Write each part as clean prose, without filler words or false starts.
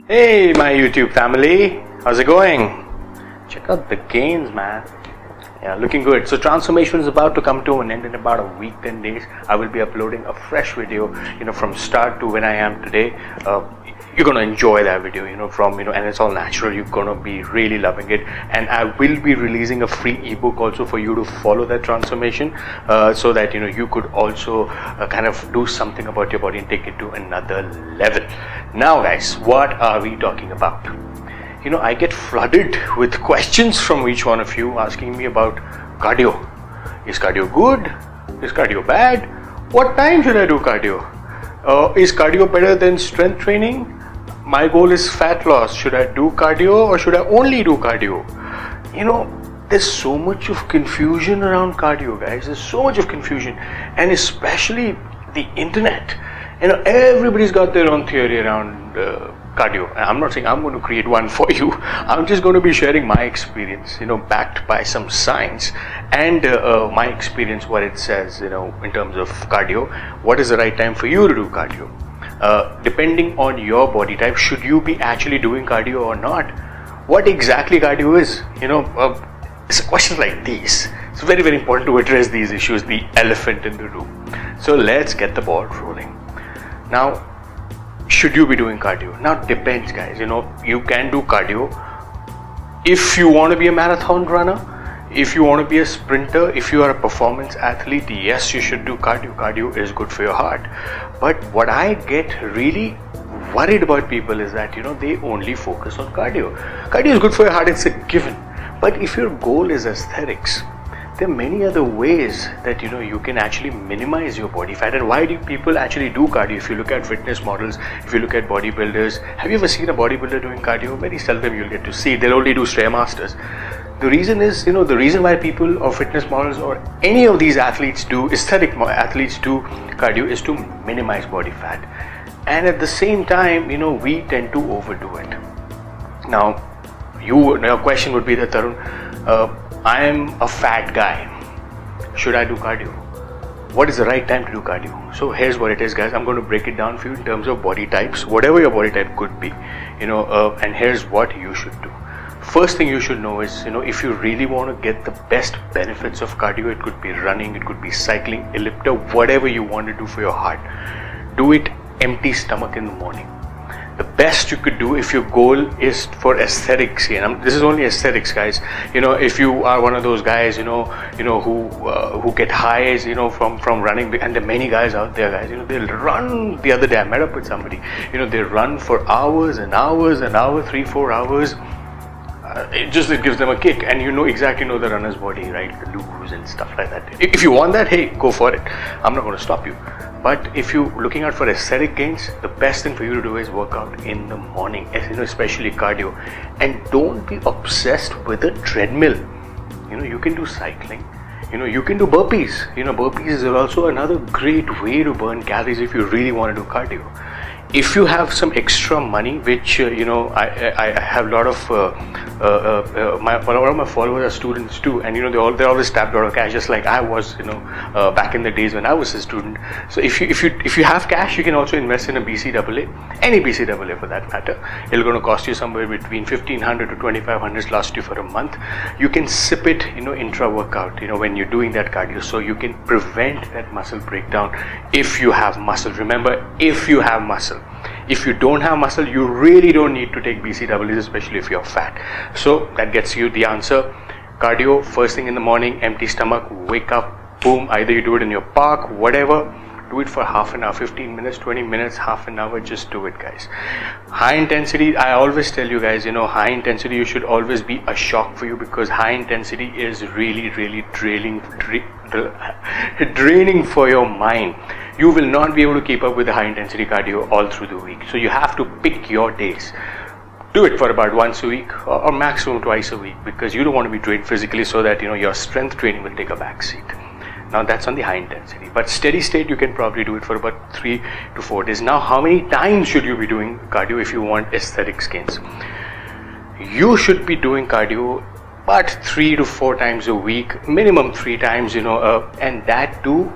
Hey my YouTube family, how's it going? Check out the gains, man. Yeah, looking good. So transformation is about to come to an end in about a week, 10 days. I will be uploading a fresh video, from start to when I am today. You're gonna enjoy that video, and it's all natural. You're gonna be really loving it. And I will be releasing a free ebook also for you to follow that transformation, so that you could also kind of do something about your body and take it to another level. Now, guys, what are we talking about? I get flooded with questions from each one of you asking me about cardio. Is cardio good? Is cardio bad? What time should I do cardio? Is cardio better than strength training? My goal is fat loss. Should I do cardio or should I only do cardio? There's so much of confusion around cardio, guys. There's so much of confusion, and especially the internet. Everybody's got their own theory around cardio. I'm not saying I'm going to create one for you. I'm just going to be sharing my experience, backed by some science and my experience, what it says, in terms of cardio. What is the right time for you to do cardio? Depending on your body type, should you be actually doing cardio or not? What exactly cardio is? It's questions like these. It's very, very important to address these issues, the elephant in the room. So let's get the ball rolling. Now, should you be doing cardio? Now, it depends, guys. You can do cardio if you want to be a marathon runner, if you want to be a sprinter, if you are a performance athlete. Yes, you should do cardio. Cardio is good for your heart. But what I get really worried about people is that they only focus on cardio. Cardio is good for your heart, it's a given. But if your goal is aesthetics, there are many other ways that you can actually minimize your body fat. And why do people actually do cardio? If you look at fitness models, if you look at bodybuilders, have you ever seen a bodybuilder doing cardio? Very seldom you'll get to see. They'll only do Stairmasters. The reason is, the reason why people or fitness models or any of these athletes do, aesthetic athletes do cardio, is to minimize body fat. And at the same time, we tend to overdo it. Now, your question would be that, Tarun, I am a fat guy. Should I do cardio? What is the right time to do cardio? So here's what it is, guys. I'm going to break it down for you in terms of body types, whatever your body type could be, and here's what you should do. First thing you should know is, if you really want to get the best benefits of cardio, it could be running, it could be cycling, elliptor, whatever you want to do for your heart. Do it empty stomach in the morning. The best you could do if your goal is for aesthetics, this is only aesthetics, guys. If you are one of those guys, who get highs, from running, and there are many guys out there, guys. They'll run. The other day I met up with somebody. They run for hours and hours and hours, 3-4 hours. It gives them a kick, and exactly the runner's body, right? The lose and stuff like that. If you want that, hey, go for it. I'm not going to stop you. But if you're looking out for aesthetic gains, the best thing for you to do is work out in the morning, especially cardio. And don't be obsessed with a treadmill. You can do cycling. You can do burpees. Burpees is also another great way to burn calories if you really want to do cardio. If you have some extra money, which I have a lot of a lot of my followers are students too, and they're always tapped out of cash, just like I was back in the days when I was a student. So if you have cash, you can also invest in a BCAA, any BCAA for that matter. It's going to cost you somewhere between 1,500 to 2,500, last you for a month. You can sip it intra workout when you're doing that cardio, so you can prevent that muscle breakdown if you have muscle. Remember, if you have muscle. If you don't have muscle, you really don't need to take BCAAs, especially if you're fat. So that gets you the answer. Cardio, first thing in the morning, empty stomach, wake up, boom. Either you do it in your park, whatever. Do it for half an hour, 15 minutes, 20 minutes, half an hour. Just do it, guys. High intensity, I always tell you guys, high intensity should always be a shock for you, because high intensity is really, really draining for your mind. You will not be able to keep up with the high intensity cardio all through the week. So you have to pick your days. Do it for about once a week or maximum twice a week, because you don't want to be drained physically, so that your strength training will take a back seat. Now that's on the high intensity, but steady state you can probably do it for about 3 to 4 days. Now, how many times should you be doing cardio if you want aesthetics gains? You should be doing cardio but 3 to 4 times a week, minimum 3 times, and that too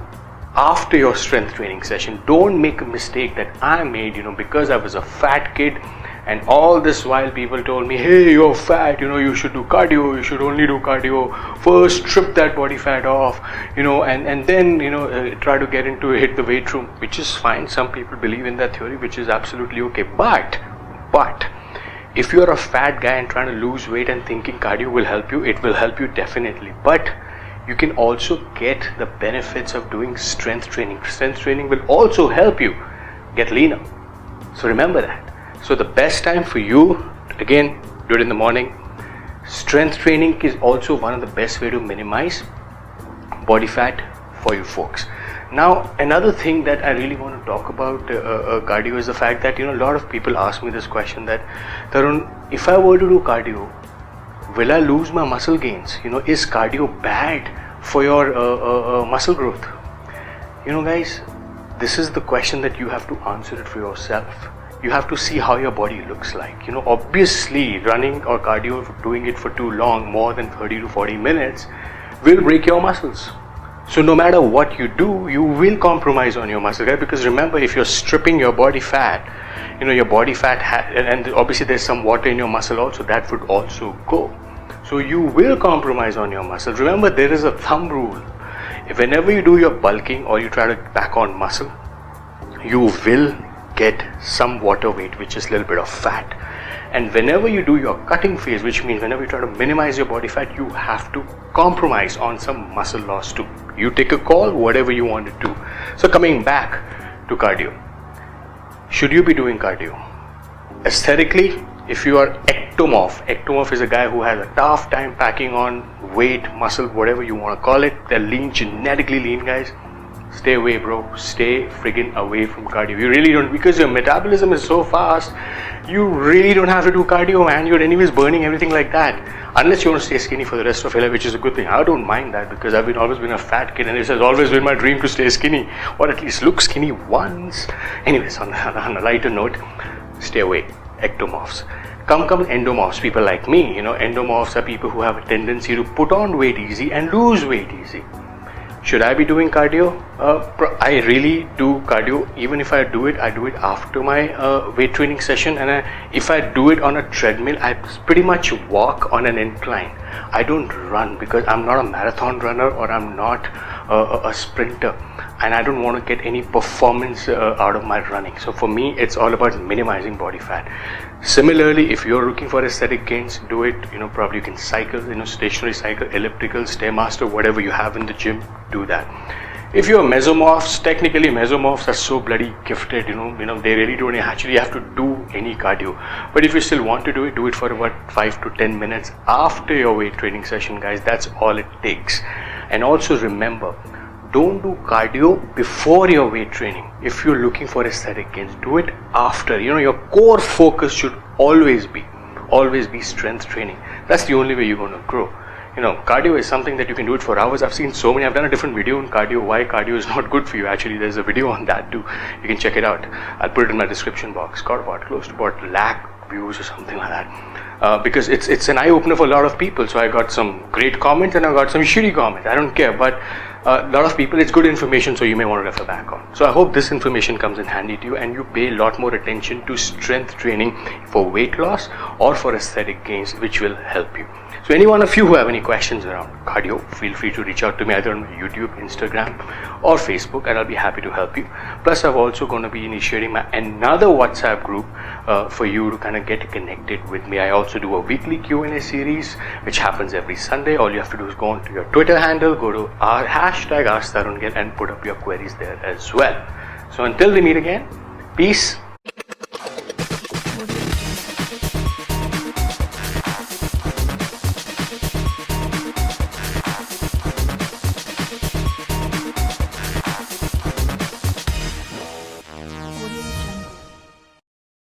after your strength training session. Don't make a mistake that I made, because I was a fat kid. And all this while people told me, hey, you're fat, you should do cardio, you should only do cardio, first strip that body fat off, and then try to get into hit the weight room, which is fine. Some people believe in that theory, which is absolutely okay. But if you're a fat guy and trying to lose weight and thinking cardio will help you, it will help you definitely. But you can also get the benefits of doing strength training. Strength training will also help you get leaner. So remember that. So the best time for you, again, do it in the morning. Strength training is also one of the best way to minimize body fat for you folks. Now, another thing that I really want to talk about cardio is the fact that a lot of people ask me this question that, Tarun, if I were to do cardio, will I lose my muscle gains? Is cardio bad for your muscle growth? Guys, this is the question that you have to answer it for yourself. You have to see how your body looks like. Obviously running or cardio, doing it for too long, more than 30 to 40 minutes, will break your muscles. So no matter what you do, you will compromise on your muscle, right? Because remember, if you're stripping your body fat, your body fat and obviously there's some water in your muscle also, that would also go. So you will compromise on your muscles. Remember, there is a thumb rule. Whenever you do your bulking or you try to pack on muscle, you will get some water weight, which is a little bit of fat. And whenever you do your cutting phase, which means whenever you try to minimize your body fat, you have to compromise on some muscle loss too. You take a call, whatever you want to do. So coming back to cardio, should you be doing cardio? Aesthetically, if you are ectomorph is a guy who has a tough time packing on weight, muscle, whatever you want to call it. They're lean, genetically lean guys. Stay away, bro. Stay friggin' away from cardio. You really don't, because your metabolism is so fast, you really don't have to do cardio, man. You're anyways burning everything like that. Unless you want to stay skinny for the rest of your life, which is a good thing. I don't mind that because I've always been a fat kid and it has always been my dream to stay skinny, or at least look skinny once. Anyways, on a lighter note, stay away. Ectomorphs. Come endomorphs, people like me. Endomorphs are people who have a tendency to put on weight easy and lose weight easy. Should I be doing cardio? I really do cardio. Even if I do it after my weight training session. And if I do it on a treadmill, I pretty much walk on an incline. I don't run because I'm not a marathon runner or I'm not a sprinter. And I don't want to get any performance out of my running. So for me, it's all about minimizing body fat. Similarly, if you're looking for aesthetic gains, do it. Probably you can cycle, stationary cycle, elliptical, stairmaster, whatever you have in the gym, do that. If you're mesomorphs, technically mesomorphs are so bloody gifted, they really don't actually have to do any cardio. But if you still want to do it for about 5 to 10 minutes after your weight training session, guys. That's all it takes. And also remember, don't do cardio before your weight training. If you're looking for aesthetic gains, do it after. Your core focus should always be strength training. That's the only way you're going to grow. Cardio is something that you can do it for hours. I've seen so many. I've done a different video on cardio, why cardio is not good for you. Actually, there's a video on that too. You can check it out. I'll put it in my description box. Got about close to about lakh views or something like that. Because it's an eye opener for a lot of people. So I got some great comments and I got some shitty comments. I don't care, but a lot of people, it's good information, so you may want to refer back on. So I hope this information comes in handy to you and you pay a lot more attention to strength training for weight loss or for aesthetic gains, which will help you. So any one of you who have any questions around cardio, feel free to reach out to me either on YouTube, Instagram or Facebook, and I'll be happy to help you. Plus, I'm also going to be initiating another WhatsApp group for you to kind of get connected with me. I also do a weekly Q&A series which happens every Sunday. All you have to do is go onto your Twitter handle, go to our hashtag #AskTarunGill and put up your queries there as well. So until we meet again, peace.